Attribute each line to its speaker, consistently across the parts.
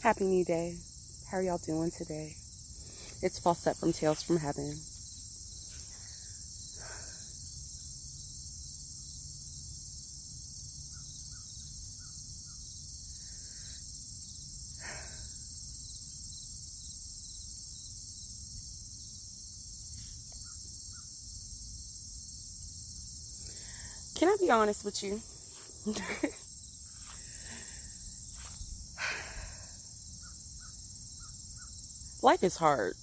Speaker 1: Happy New Day. How are y'all doing today? It's Fawcett from Tales from Heaven. Can I be honest with you? Life is hard.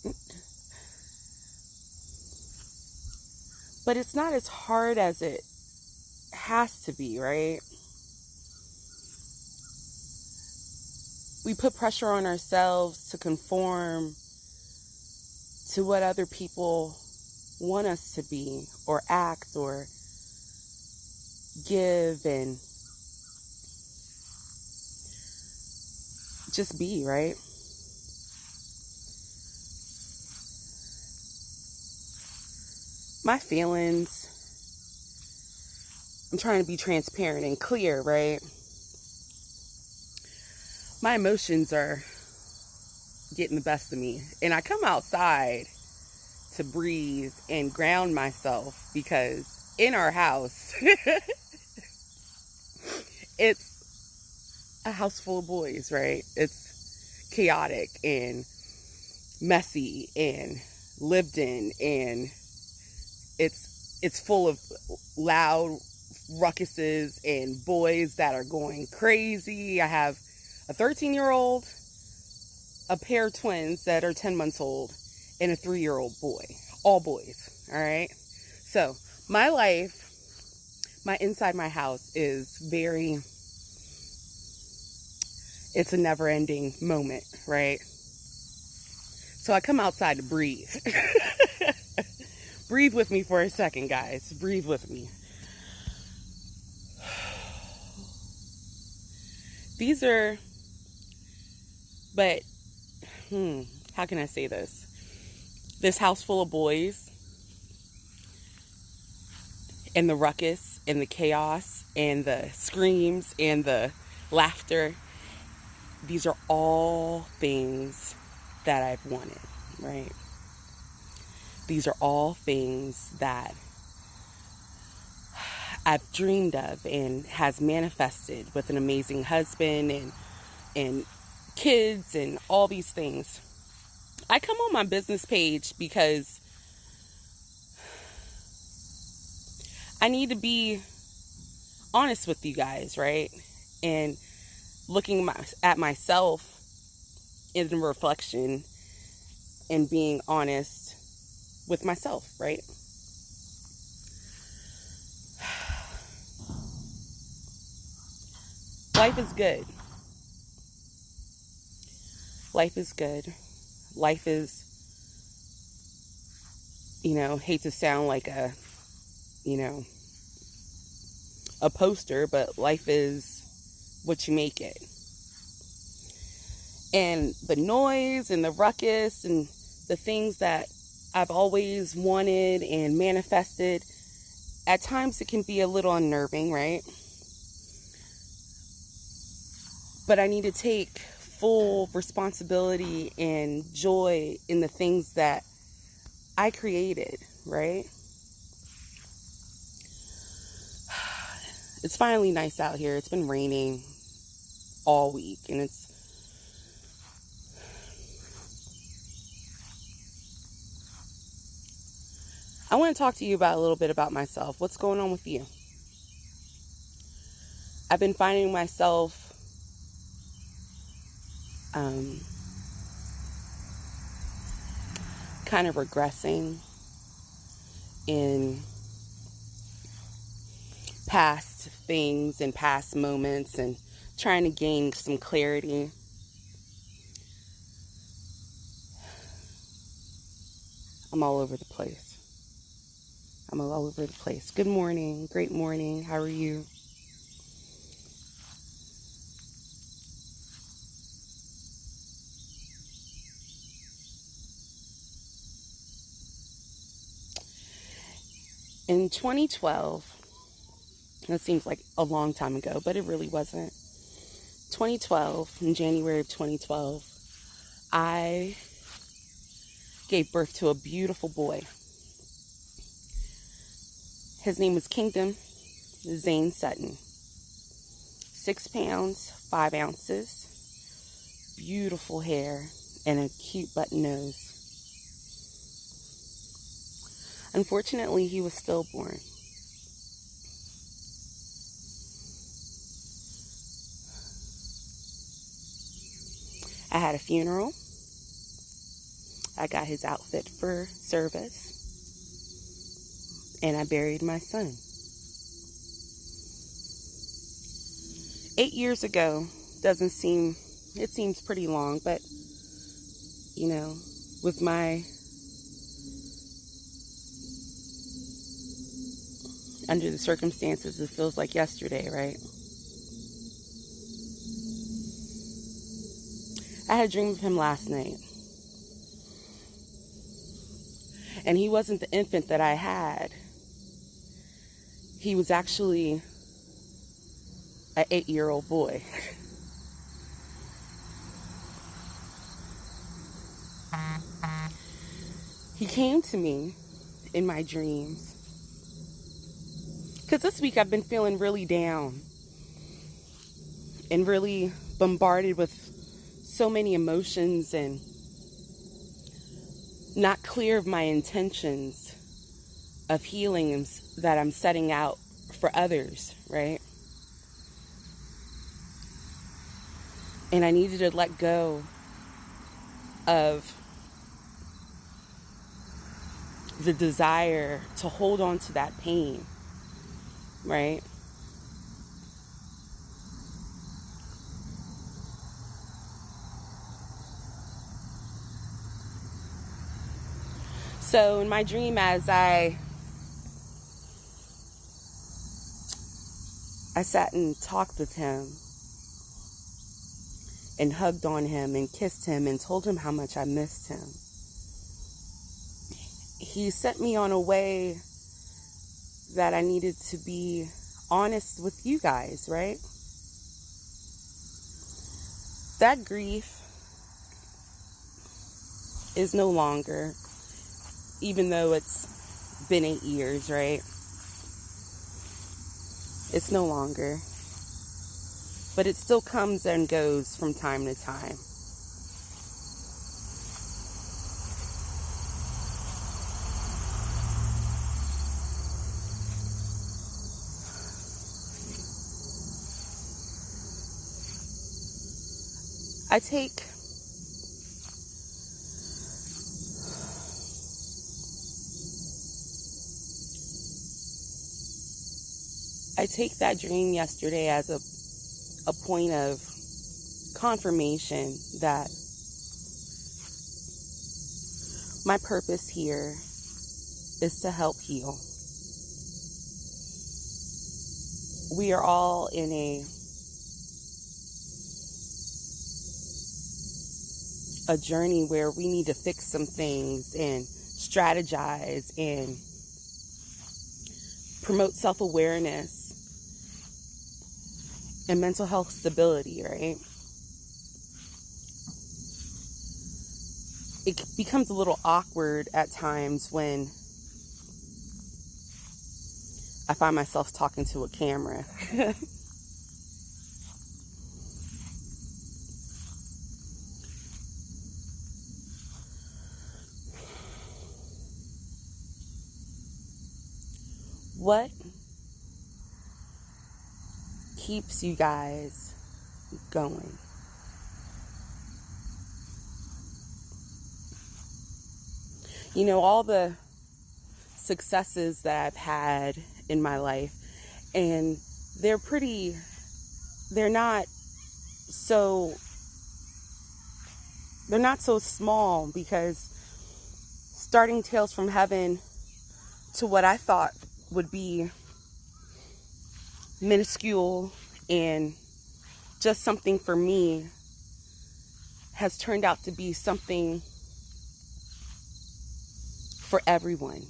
Speaker 1: But it's not as hard as it has to be, right? We put pressure on ourselves to conform to what other people want us to be or act or give and just be, right? My feelings, I'm trying to be transparent and clear, right? My emotions are getting the best of me. And I come outside to breathe and ground myself because in our house, it's a house full of boys, right? It's chaotic and messy and lived in, and it's full of loud ruckuses and boys that are going crazy. I have a 13-year-old, a pair of twins that are 10 months old, and a 3-year-old boy. All boys, all right? So my life, inside my house is it's a never-ending moment, right? So I come outside to breathe. Breathe with me for a second, guys. Breathe with me. How can I say this? This house full of boys and the ruckus and the chaos and the screams and the laughter, these are all things that I've wanted, right? These are all things that I've dreamed of and has manifested with an amazing husband and kids and all these things. I come on my business page because I need to be honest with you guys, right? And looking at myself in reflection and being honest with myself, right? Life is good. Life is good. Life is, hate to sound like a poster, but life is what you make it. And the noise and the ruckus and the things that I've always wanted and manifested, at times it can be a little unnerving, right? But I need to take full responsibility and joy in the things that I created, right? It's finally nice out here. It's been raining all week, and I want to talk to you about a little bit about myself. What's going on with you? I've been finding myself kind of regressing in past things and past moments and trying to gain some clarity. I'm all over the place. Good morning. Great morning. How are you? In 2012, that seems like a long time ago, but it really wasn't. 2012, in January of 2012, I gave birth to a beautiful boy. His name was Kingdom Zane Sutton. 6 pounds, 5 ounces, beautiful hair, and a cute button nose. Unfortunately, he was stillborn. I had a funeral. I got his outfit for service. And I buried my son. 8 years ago it seems pretty long, but, you know, with under the circumstances, it feels like yesterday, right? I had a dream of him last night. And he wasn't the infant that I had. He was actually an 8-year-old boy. He came to me in my dreams. Because this week I've been feeling really down and really bombarded with so many emotions and not clear of my intentions of healings that I'm setting out for others, right? And I needed to let go of the desire to hold on to that pain, right? So in my dream, as I sat and talked with him and hugged on him and kissed him and told him how much I missed him, he sent me on a way that I needed to be honest with you guys, right? That grief is no longer, even though it's been 8 years, right? It's no longer. But it still comes and goes from time to time. I take that dream yesterday as a point of confirmation that my purpose here is to help heal. We are all in a journey where we need to fix some things and strategize and promote self-awareness and mental health stability, right? It becomes a little awkward at times when I find myself talking to a camera. What keeps you guys going? You know, all the successes that I've had in my life, and they're not so small, because starting Tales from Heaven to what I thought would be minuscule and just something for me has turned out to be something for everyone.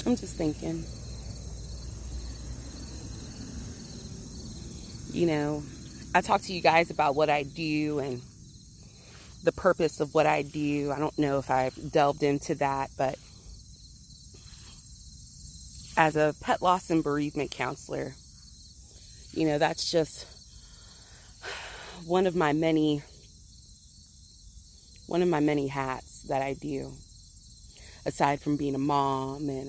Speaker 1: I'm just thinking, you know, I talk to you guys about what I do and the purpose of what I do. I don't know if I've delved into that, but as a pet loss and bereavement counselor, you know, that's just one of my many hats that I do, aside from being a mom and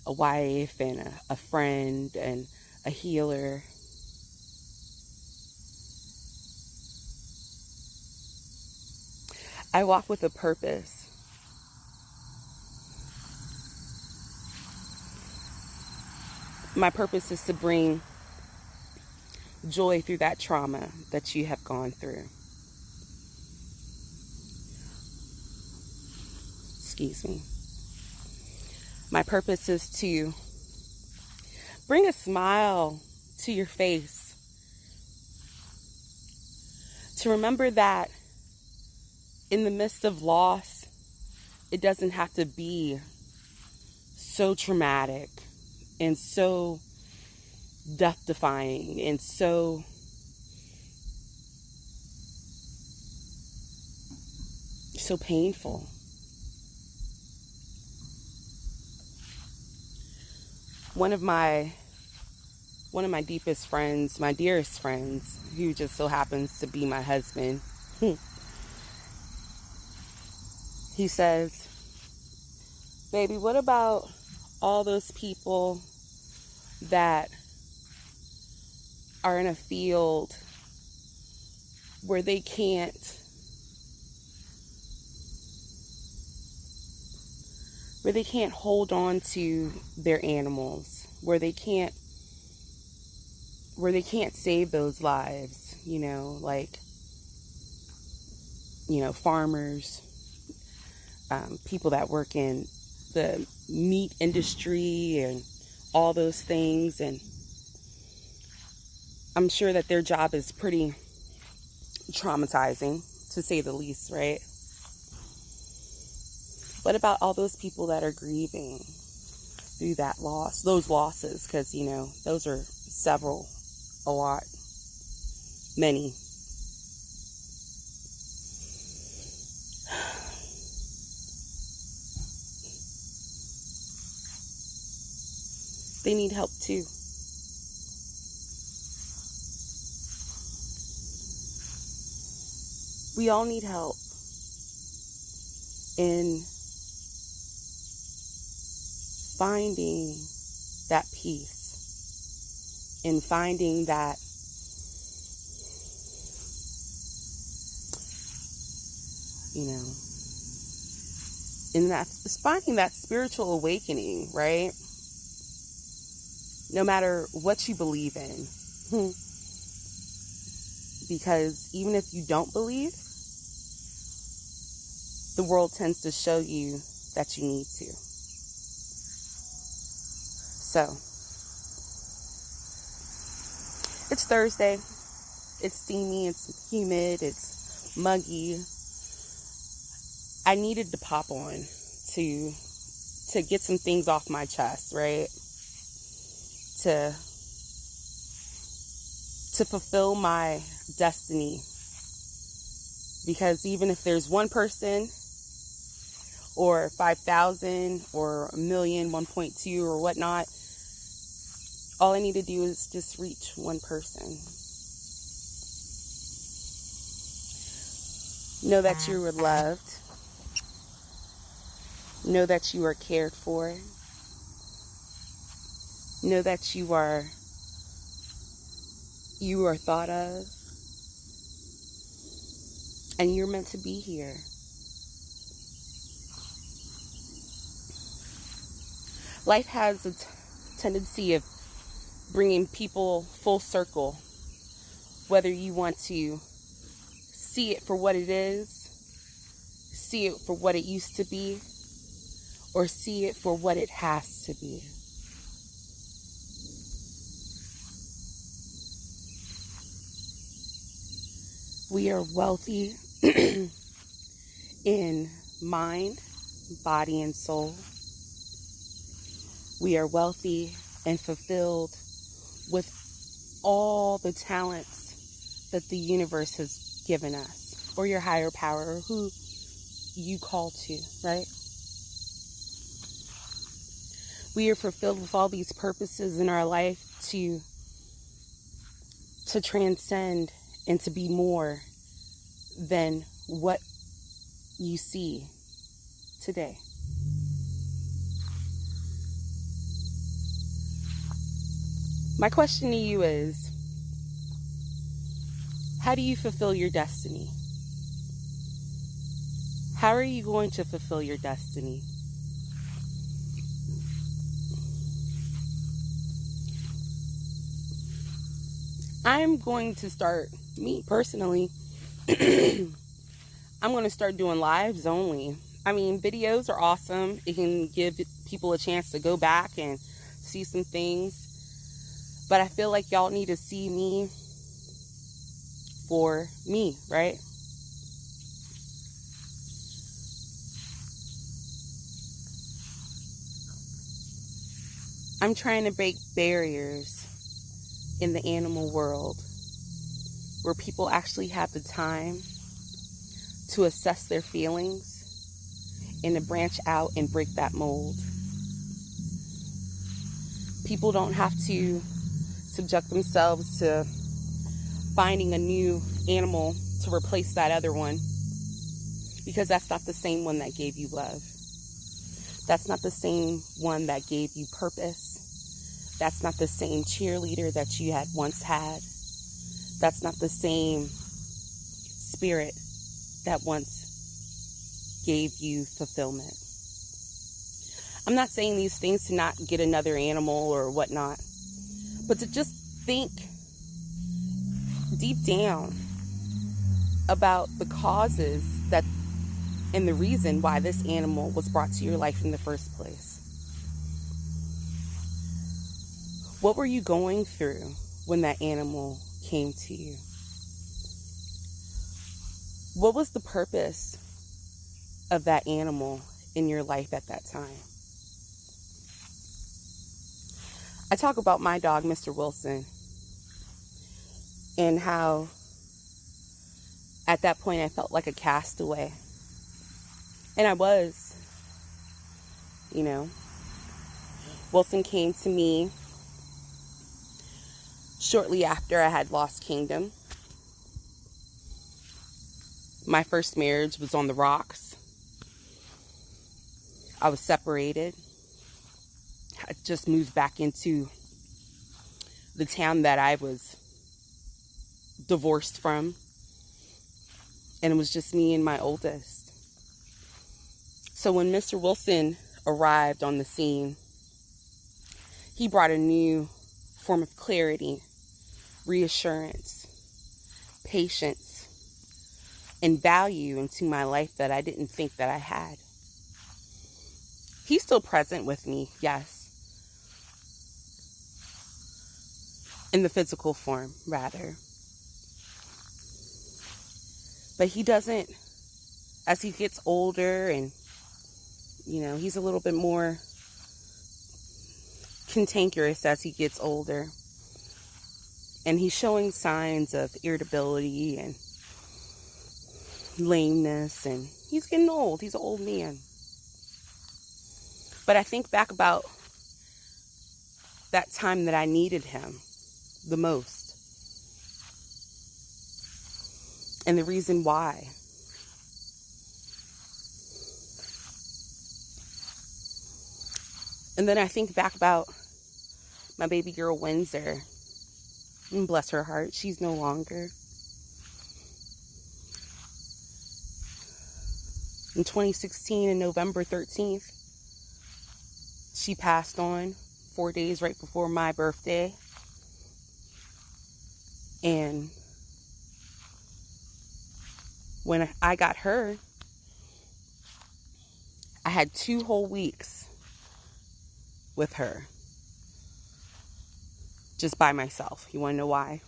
Speaker 1: a wife and a friend and a healer. I walk with a purpose. My purpose is to bring joy through that trauma that you have gone through. Excuse me. My purpose is to bring a smile to your face. To remember that in the midst of loss, it doesn't have to be so traumatic and so death-defying and so painful. One of my deepest friends, my dearest friends, who just so happens to be my husband, he says, "Baby, what about all those people that are in a field where they can't hold on to their animals, where they can't save those lives, you know, like, you know, farmers, people that work in the meat industry and all those things, and I'm sure that their job is pretty traumatizing, to say the least, right? What about all those people that are grieving through that loss, those losses? Because, you know, those are several, a lot, many. They need help too. We all need help in finding that peace, in finding that, you know, in that, finding that spiritual awakening, right? No matter what you believe in. Because even if you don't believe, the world tends to show you that you need to. So, it's Thursday. It's steamy, it's humid, it's muggy. I needed to pop on to get some things off my chest, right? To fulfill my destiny. Because even if there's one person or 5,000 or a million, 1.2 or whatnot, all I need to do is just reach one person. Know that you are loved. Know that you are cared for. Know that you are thought of. And you're meant to be here. Life has a tendency of bringing people full circle. Whether you want to see it for what it is, see it for what it used to be, or see it for what it has to be. We are wealthy in mind, body, and soul. We are wealthy and fulfilled with all the talents that the universe has given us, or your higher power, or who you call to, right? We are fulfilled with all these purposes in our life to transcend and to be more than what you see today. My question to you is, how do you fulfill your destiny? How are you going to fulfill your destiny? I'm going to start, me personally, I'm going to start doing lives only. I mean, videos are awesome. It can give people a chance to go back and see some things. But I feel like y'all need to see me for me, right? I'm trying to break barriers in the animal world where people actually have the time to assess their feelings and to branch out and break that mold. People don't have to subject themselves to finding a new animal to replace that other one, because that's not the same one that gave you love. That's not the same one that gave you purpose. That's not the same cheerleader that you had once had. That's not the same spirit that once gave you fulfillment. I'm not saying these things to not get another animal or whatnot, but to just think deep down about the causes that and the reason why this animal was brought to your life in the first place. What were you going through when that animal came to you? What was the purpose of that animal in your life at that time? I talk about my dog, Mr. Wilson, and how at that point I felt like a castaway. And I was, Wilson came to me shortly after I had lost Kingdom. My first marriage was on the rocks. I was separated. I just moved back into the town that I was divorced from. And it was just me and my oldest. So when Mr. Wilson arrived on the scene, he brought a new form of clarity, reassurance, patience, and value into my life that I didn't think that I had. He's still present with me, yes. In the physical form, rather. But he doesn't, as he gets older and, he's a little bit more cantankerous as he gets older. And he's showing signs of irritability and lameness, and he's getting old. He's an old man. But I think back about that time that I needed him the most. And the reason why. And then I think back about my baby girl, Windsor. And bless her heart, she's no longer. In 2016, on November 13th, she passed on 4 days right before my birthday. And when I got her, I had 2 whole weeks with her. Just by myself. You want to know why?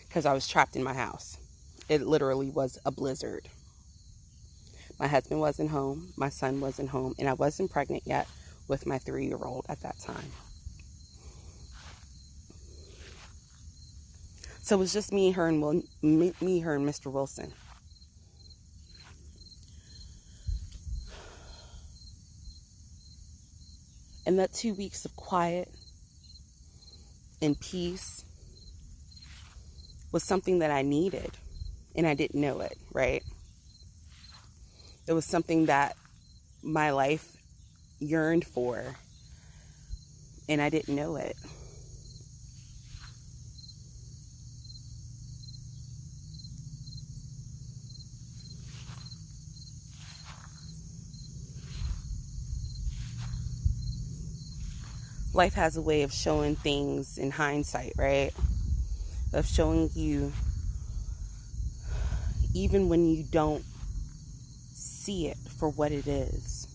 Speaker 1: Because I was trapped in my house. It literally was a blizzard. My husband wasn't home. My son wasn't home. And I wasn't pregnant yet with my 3-year-old at that time. So it was just me, her, and Mr. Wilson. And that 2 weeks of quiet and peace was something that I needed, and I didn't know it, right? It was something that my life yearned for, and I didn't know it. Life has a way of showing things in hindsight, right? Of showing you, even when you don't see it for what it is.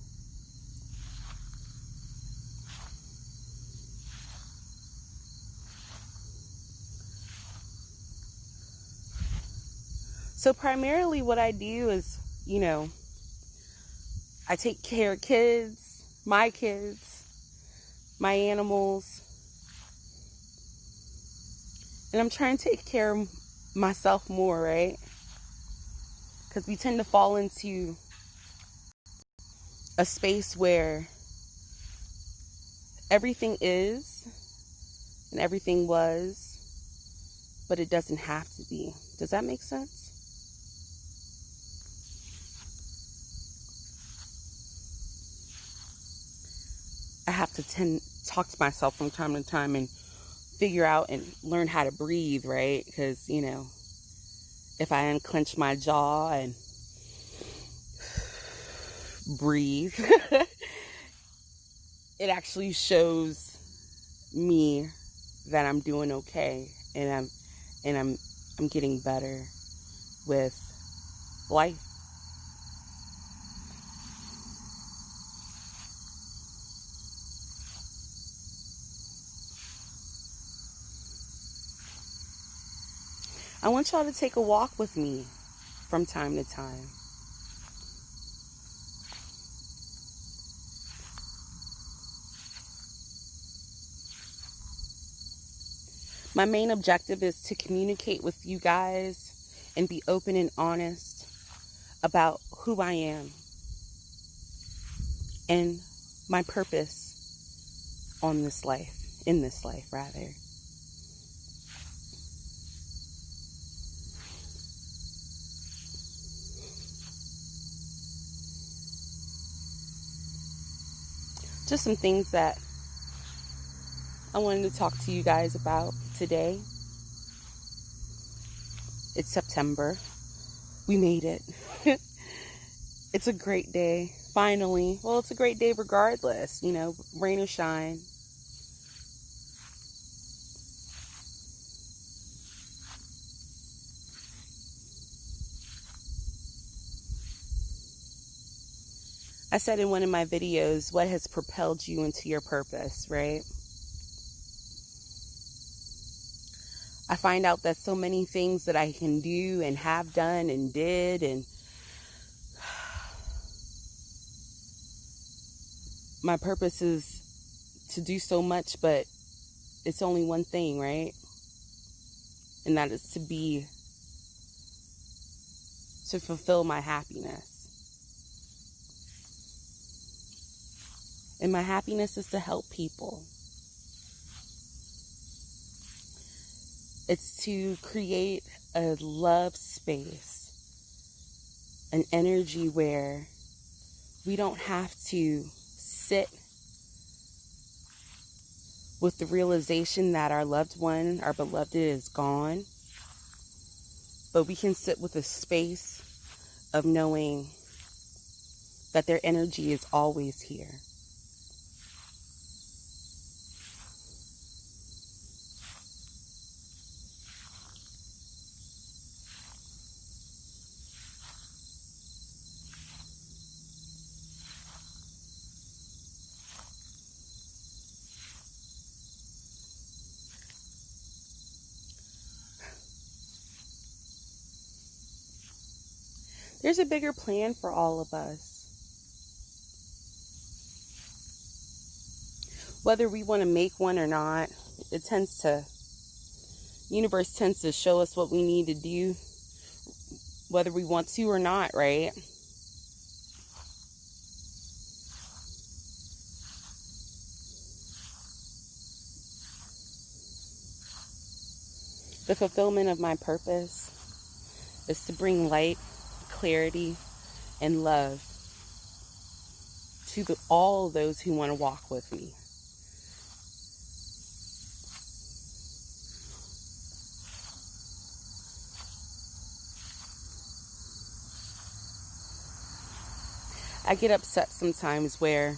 Speaker 1: So primarily what I do is, I take care of kids, my animals, and I'm trying to take care of myself more, right? Because we tend to fall into a space where everything is and everything was, but it doesn't have to be. Does that make sense? I have to talk to myself from time to time and figure out and learn how to breathe, right? Because, if I unclench my jaw and breathe, it actually shows me that I'm doing okay, and I'm getting better with life. I want y'all to take a walk with me from time to time. My main objective is to communicate with you guys and be open and honest about who I am and my purpose in this life. Just some things that I wanted to talk to you guys about today. It's September. We made it. It's a great day, finally. Well, it's a great day regardless, rain or shine. I said in one of my videos, what has propelled you into your purpose, right? I find out that so many things that I can do and have done and did, and my purpose is to do so much, but it's only one thing, right? And that is to fulfill my happiness. And my happiness is to help people. It's to create a love space, an energy where we don't have to sit with the realization that our loved one, our beloved, is gone, but we can sit with a space of knowing that their energy is always here. There's a bigger plan for all of us. whether we want to make one or not, universe tends to show us what we need to do, whether we want to or not, right? The fulfillment of my purpose is to bring light, clarity, and love to all those who want to walk with me. I get upset sometimes where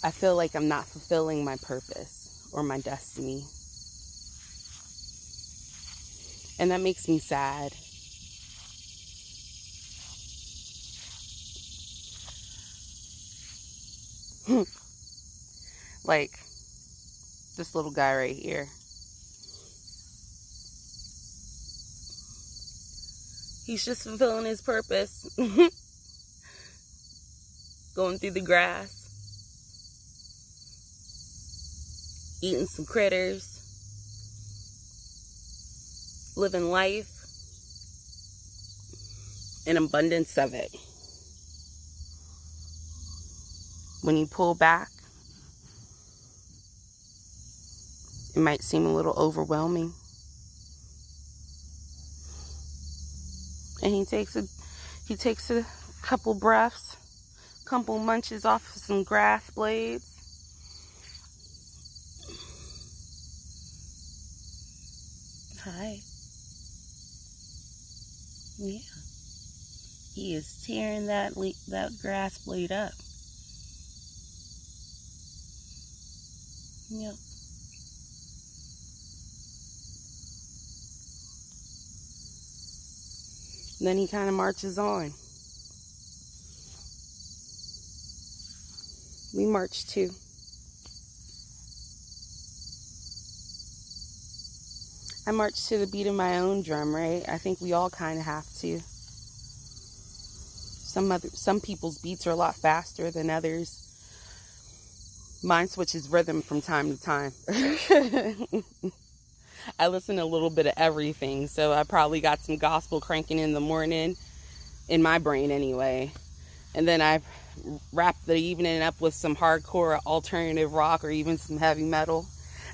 Speaker 1: I feel like I'm not fulfilling my purpose or my destiny. And that makes me sad. Like this little guy right here. He's just fulfilling his purpose. Going through the grass. Eating some critters. Living life. An abundance of it. When you pull back, it might seem a little overwhelming. And he takes a couple breaths, couple munches off of some grass blades. Hi. Yeah. He is tearing that grass blade up. Yep. Then he kind of marches on. We march too. I march to the beat of my own drum, right? I think we all kind of have to. Some people's beats are a lot faster than others. Mine switches rhythm from time to time. I listen to a little bit of everything, so I probably got some gospel cranking in the morning, in my brain anyway. And then I wrap the evening up with some hardcore alternative rock or even some heavy metal,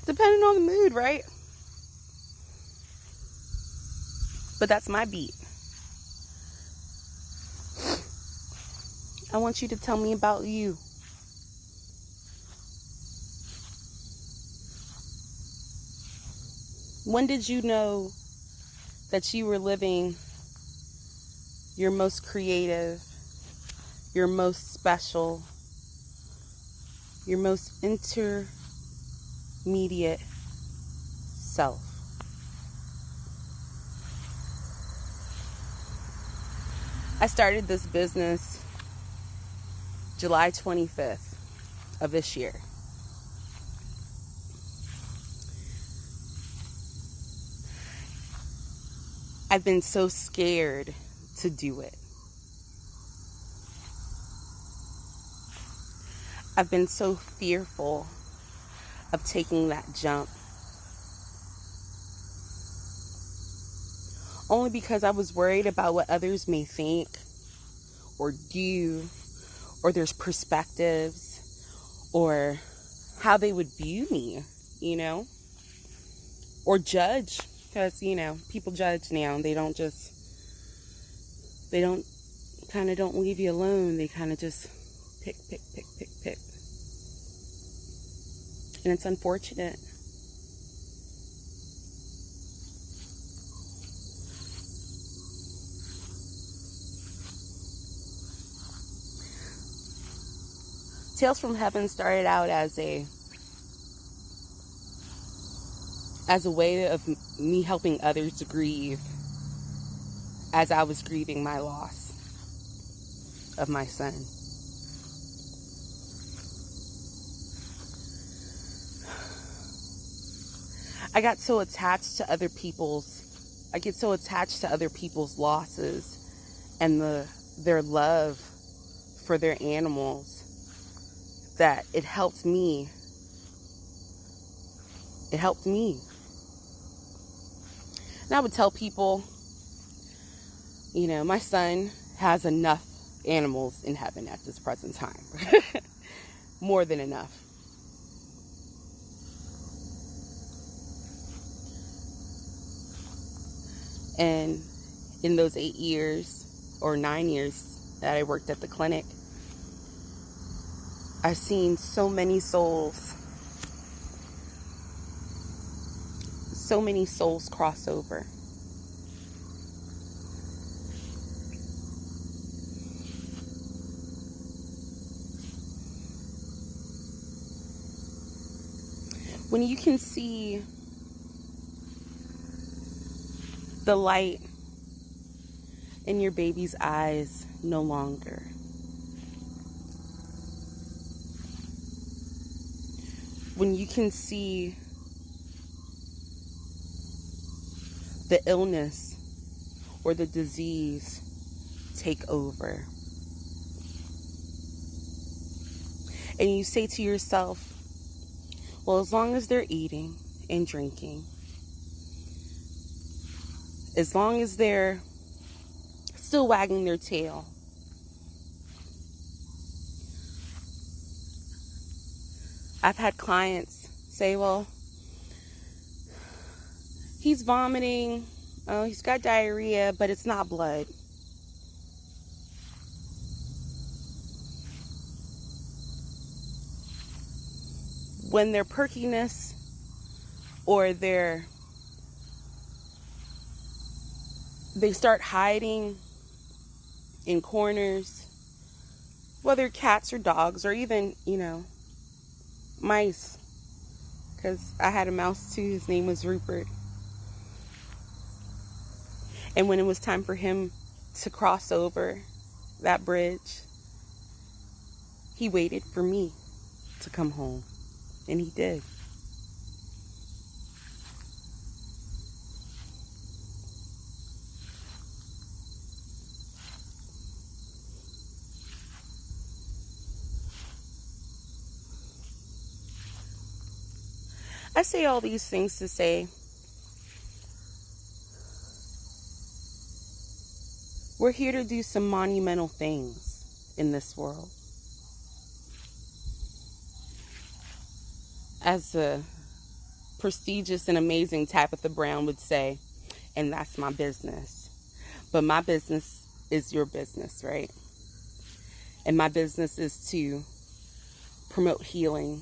Speaker 1: depending on the mood, right? But that's my beat. I want you to tell me about you. When did you know that you were living your most creative, your most special, your most intermediate self? I started this business July 25th of this year. I've been so scared to do it. I've been so fearful of taking that jump. Only because I was worried about what others may think or do, or their perspectives, or how they would view me, or judge. Because, people judge now. They don't leave you alone. They kind of just pick. And it's unfortunate. Tales from Heaven started out as a way of me helping others to grieve as I was grieving my loss of my son. I get so attached to other people's losses and their love for their animals that it helped me. It helped me. And I would tell people, you know, my son has enough animals in heaven at this present time. More than enough. And in those 8 years or 9 years that I worked at the clinic, I've seen so many souls cross over. When you can see the light in your baby's eyes no longer, when you can see the illness or the disease take over, and you say to yourself, well, as long as they're eating and drinking, as long as they're still wagging their tail, I've had clients say, well, he's vomiting, oh, he's got diarrhea, but it's not blood. When their perkiness or they start hiding in corners, whether cats or dogs or even, you know, mice, because I had a mouse too, his name was Rupert. And when it was time for him to cross over that bridge, he waited for me to come home. And he did. I say all these things to say we're here to do some monumental things in this world. As a prestigious and amazing Tabitha Brown would say, and that's my business. But my business is your business, right? And my business is to promote healing,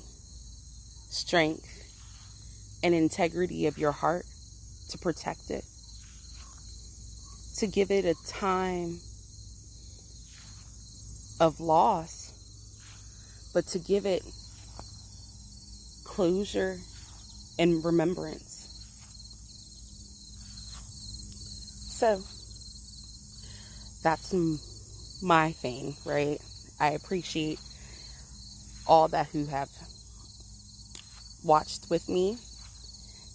Speaker 1: strength, and integrity of your heart, to protect it, to give it a time of loss, but to give it closure and remembrance. So that's my thing, right? I appreciate all that who have watched with me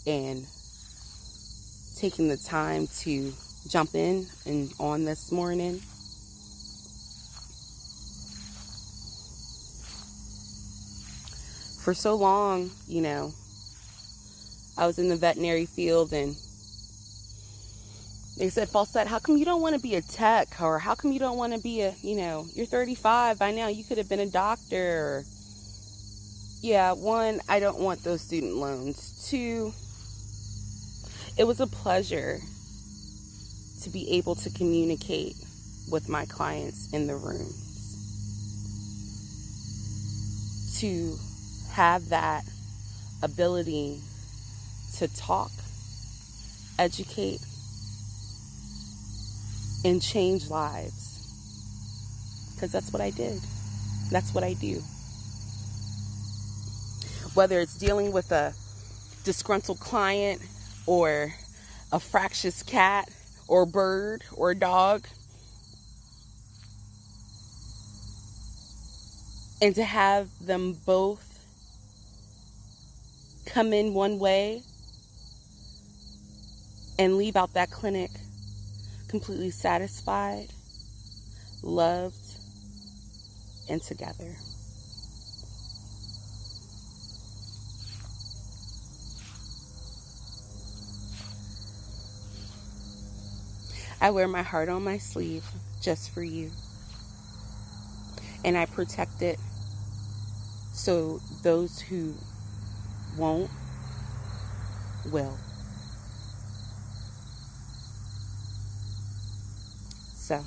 Speaker 1: and taking the time to jump in and on this morning. For so long, you know, I was in the veterinary field and they said, Falsette, how come you don't want to be a tech? Or how come you don't want to be a, you know, you're 35 by now, you could have been a doctor. Yeah, one, I don't want those student loans. Two, it was a pleasure to be able to communicate with my clients in the rooms. To have that ability to talk, educate, and change lives. Because that's what I did. That's what I do. Whether it's dealing with a disgruntled client or a fractious cat or bird or dog, and to have them both come in one way and leave out that clinic completely satisfied, loved, and together. I wear my heart on my sleeve just for you. And I protect it so those who won't will. So,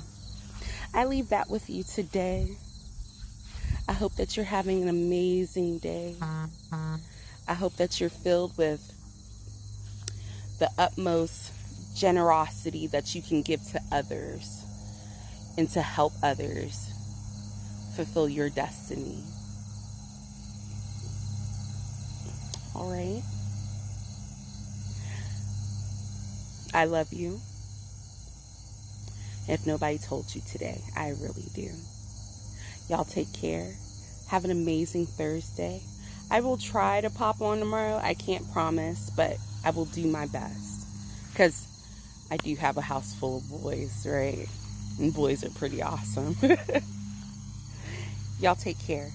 Speaker 1: I leave that with you today. I hope that you're having an amazing day. I hope that you're filled with the utmost generosity that you can give to others and to help others fulfill your destiny. All right. I love you. If nobody told you today, I really do. Y'all take care. Have an amazing Thursday. I will try to pop on tomorrow. I can't promise, but I will do my best. Because I do have a house full of boys, right? And boys are pretty awesome. Y'all take care.